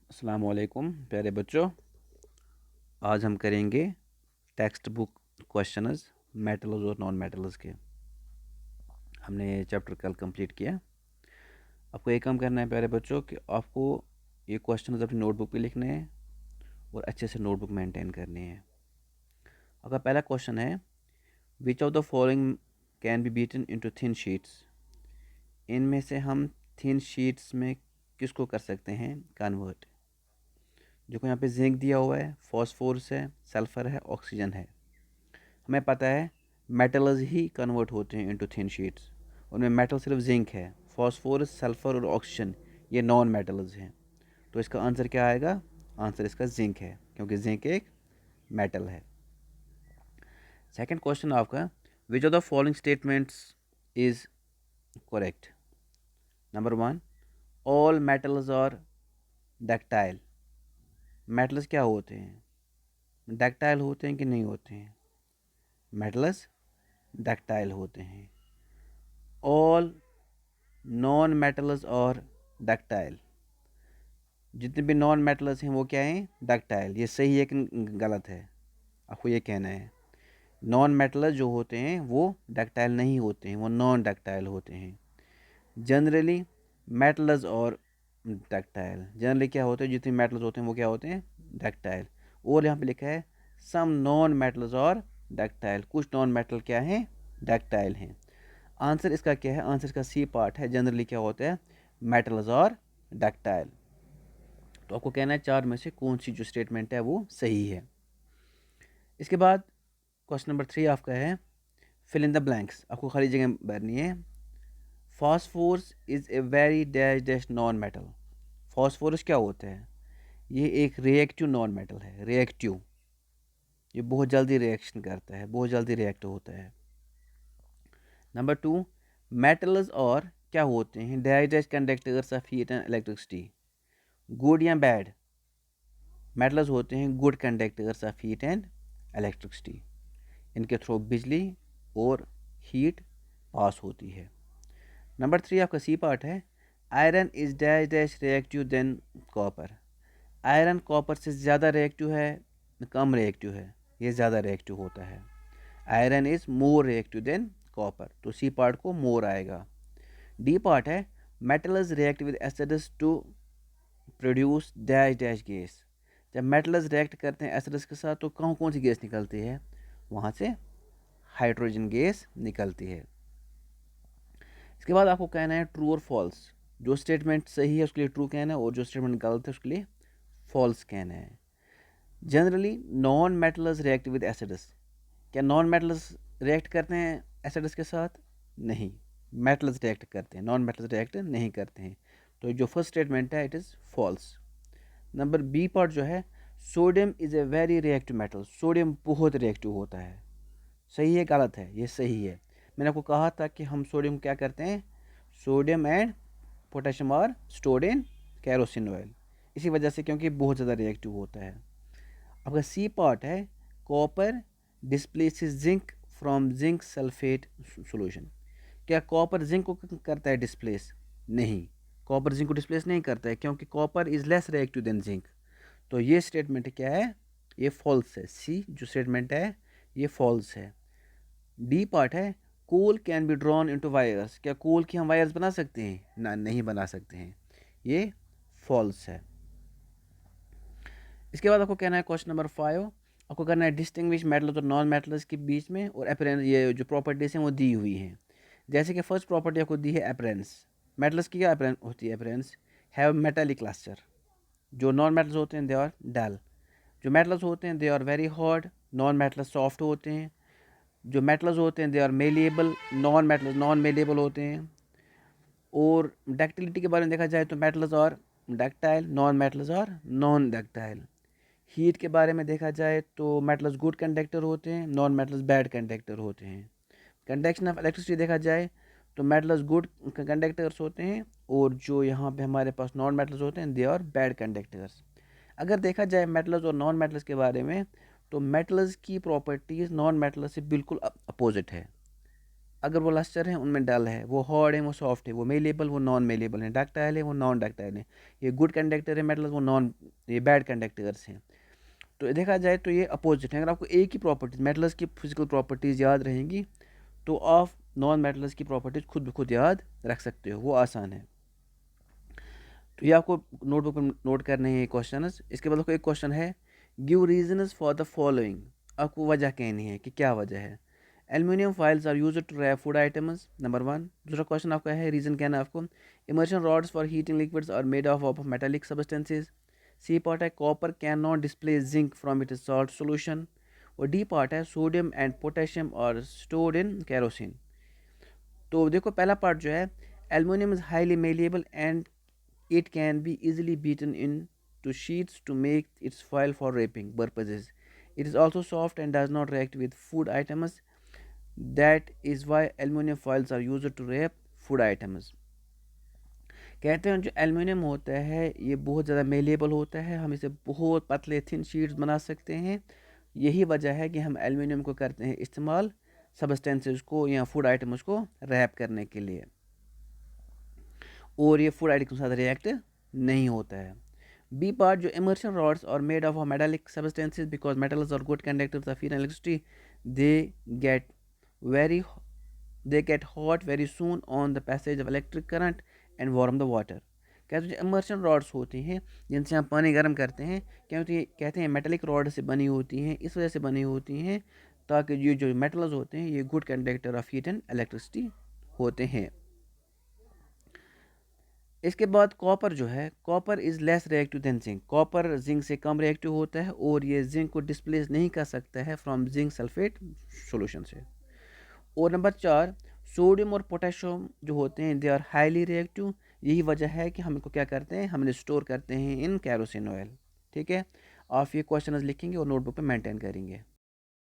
अस्सलाम वालेकुम प्यारे बच्चों। आज हम करेंगे टेक्स्ट बुक क्वेश्चंस मेटल्स और नॉन मेटल्स के। हमने ये चैप्टर कल कंप्लीट किया। आपको एक काम करना है प्यारे बच्चों कि आपको ये क्वेश्चंस अपनी नोटबुक पे लिखने हैं और अच्छे से नोटबुक मेंटेन करनी है। आपका पहला क्वेश्चन है, विच of the following can be beaten into thin sheets. इनमें से हम थिन शीट्स में किसको कर सकते हैं कन्वर्ट। जो यहाँ पे जिंक दिया हुआ है, फॉस्फोरस है, सल्फ़र है, ऑक्सीजन है। हमें पता है मेटल्स ही कन्वर्ट होते हैं इनटू थिन शीट्स। उनमें मेटल सिर्फ जिंक है, फॉस्फोरस, सल्फ़र और ऑक्सीजन ये नॉन मेटल्स हैं। तो इसका आंसर क्या आएगा? आंसर इसका जिंक है, क्योंकि जिंक एक मेटल है। सेकंड क्वेश्चन आपका, which of the following statements is correct. Number 1, all metals are ductile. Metals क्या होते हैं? डक्टाइल होते हैं कि नहीं होते हैं? मेटल्स डक्टाइल होते हैं। ऑल नॉन मेटल्स और डक्टाइल। जितने भी नॉन मेटल्स हैं वो क्या हैं? डक्टाइल। ये सही है कि गलत है? आपको ये कहना है। नॉन मेटल्स जो होते हैं वो डक्टाइल नहीं होते हैं, वो नॉन डक्टाइल होते हैं। जनरली मेटल्स और डक्टाइल, जनरली क्या होते हैं, जितने मेटल्स होते हैं वो क्या होते हैं? डक्टाइल। और यहाँ पे लिखा है सम नॉन मेटल्स और डक्टाइल, कुछ नॉन मेटल क्या हैं? डक्टाइल हैं। आंसर इसका क्या है? आंसर इसका सी पार्ट है। जनरली क्या होता है? मेटल्स और डक्टाइल। तो आपको कहना है चार में से कौन सी जो स्टेटमेंट है वो सही है। इसके बाद क्वेश्चन नंबर 3 आपका है, फिल इन द ब्लैंक्स। आपको खाली जगह भरनी है। Phosphorus is a very dash dash non metal. Phosphorus क्या होता है? ये एक रिएक्टिव नॉन मेटल है। रिएक्टिव, ये बहुत जल्दी रिएक्शन करता है, बहुत जल्दी रिएक्ट होता है। नंबर 2, मेटल्स और क्या होते हैं? Dash dash conductors of heat and electricity. Good या बैड? मेटल्स होते हैं good conductors of heat and electricity. इनके थ्रू बिजली और हीट पास होती है। नंबर 3 आपका सी पार्ट है, iron is dash dash reactive than copper. Iron copper से ज़्यादा रिएक्टिव है, कम रिएक्टिव है? ये ज़्यादा रिएक्टिव होता है। Iron is more reactive than copper, तो सी पार्ट को मोर आएगा। डी पार्ट है, metals react with acids to produce dash dash gas. जब मेटल्स रिएक्ट करते हैं एसिड्स के साथ तो कौन कौन सी गैस निकलती है? वहाँ से हाइड्रोजन गैस निकलती है। इसके बाद आपको कहना है ट्रू और फॉल्स। जो स्टेटमेंट सही है उसके लिए ट्रू कहना है और जो स्टेटमेंट गलत है उसके लिए फॉल्स कहना है। Generally non metals react with acids. क्या नॉन मेटल्स रिएक्ट करते हैं एसिड्स के साथ? नहीं, मेटल्स रिएक्ट करते हैं, नॉन मेटल्स रिएक्ट नहीं करते हैं। तो जो फर्स्ट स्टेटमेंट है it is false. Number B part जो है, sodium is a very reactive metal. Sodium बहुत रिएक्टिव होता है। सही है गलत है? ये सही है। मैंने आपको कहा था कि हम सोडियम क्या करते हैं? Sodium and potassium are stored in kerosene oil. इसी वजह से, क्योंकि बहुत ज़्यादा रिएक्टिव होता है। आपका सी पार्ट है, copper displaces zinc from zinc sulphate solution. क्या कॉपर जिंक को करता है डिस्प्लेस? नहीं, कॉपर जिंक को डिस्प्लेस नहीं करता है, क्योंकि copper is less reactive than zinc. तो ये स्टेटमेंट क्या है? ये फॉल्स है। सी जो स्टेटमेंट है ये फॉल्स है। डी पार्ट है, coal can be drawn into wires. क्या कोल की हम वायर्स बना सकते हैं? ना, नहीं बना सकते हैं। ये फॉल्स है। इसके बाद आपको कहना है क्वेश्चन नंबर 5, आपको करना है डिस्टिंग्विश मेटल्स और नॉन मेटल्स के बीच में, और अपीयरेंस, ये जो प्रॉपर्टीज हैं वो दी हुई हैं। जैसे कि फर्स्ट प्रॉपर्टी आपको दी है अपीयरेंस। मेटल्स की क्या अपीयरेंस होती है? Appearance have metallic lustre. जो नॉन मेटल्स होते हैं दे आर डल। जो मेटल्स होते हैं they are very hard. Non metals soft होते हैं। जो मेटल्स होते हैं they are malleable. Non metals non malleable होते हैं। और डक्टिलिटी के बारे में देखा जाए तो मेटल्स और डक्टाइल, नॉन मेटल्स और नॉन डक्टाइल। हीट के बारे में देखा जाए तो मेटल्स गुड कंडक्टर होते हैं, नॉन मेटल्स बैड कंडक्टर होते हैं। कंडक्शन ऑफ इलेक्ट्रिसिटी देखा जाए तो मेटल्स गुड कंडक्टर्स होते हैं, और जो यहाँ पे हमारे पास नॉन मेटल्स होते हैं दे आर बैड कंडक्टर्स। अगर देखा जाए मेटल्स और नॉन मेटल्स के बारे में, तो मेटल्स की प्रॉपर्टीज़ नॉन मेटल्स से बिल्कुल अपोजिट है। अगर वो लस्टर हैं उनमें डल है, वो हार्ड है वो सॉफ्ट है, वो मेलेबल वो नॉन मेलेबल है, डक्टाइल है वो नॉन डक्टाइल है, ये गुड कंडक्टर है मेटल्स वो नॉन ये बैड कंडक्टर्स हैं। तो देखा जाए तो ये अपोजिट है। अगर आपको एक ही प्रॉपर्टीज मेटल्स की फिजिकल प्रॉपर्टीज़ याद रहेंगी तो आप नॉन मेटल्स की प्रॉपर्टीज़ खुद ब खुद याद रख सकते हो, वो आसान है। तो ये आपको नोटबुक में नोट करने हैं क्वेश्चन। इसके बाद आपको एक क्वेश्चन है, give reasons for the following. आपको वजह कहनी है कि क्या वजह है। Aluminium foils are used to wrap food items, number 1। दूसरा क्वेश्चन आपका है रीज़न कहना है आपको, immersion rods for heating liquids are made of metallic substances. C part है, copper can not displace zinc from it salt solution. और D part है, sodium and potassium are stored in kerosene. तो देखो पहला part जो है, aluminium is highly malleable and it can be easily beaten into sheets to make its foil for wrapping purposes. It is also soft and does not react with food items. That is why aluminum foils are used to wrap food items. कहते हैं जो aluminium होता है ये बहुत ज़्यादा malleable होता है, हम इसे बहुत पतले थिन शीट्स बना सकते हैं। यही वजह है कि हम एल्युमिनियम को करते हैं इस्तेमाल सब्सटेंसेस को या फूड आइटम्स को रैप करने के लिए, और ये फूड आइटम के साथ रिएक्ट नहीं होता है। बी पार्ट जो immersion rods are made of metallic substances because metals are good conductors of heat and electricity, they get very they get hot very soon on the passage of electric current and warm the water. कहते हैं जो immersion rods होती हैं जिनसे हम पानी गर्म करते हैं, क्योंकि कहते हैं मेटेलिक रॉड से बनी होती हैं, इस वजह से बनी होती हैं ताकि ये जो मेटल्स होते हैं ये good conductor of heat and electricity होते हैं। इसके बाद कॉपर जो है, copper is less reactive than zinc. Copper zinc से कम रिएक्टिव होता है और ये जिंक को डिस्प्लेस नहीं कर सकता है फ्रॉम जिंक सल्फेट सॉल्यूशन से। और नंबर 4, सोडियम और पोटेशियम जो होते हैं दे आर हाईली रिएक्टिव। यही वजह है कि हम इनको क्या करते हैं, हम इन्हें स्टोर करते हैं इन कैरोसिन ऑयल। ठीक है, आप ये क्वेश्चन लिखेंगे और नोटबुक पे मेंटेन करेंगे।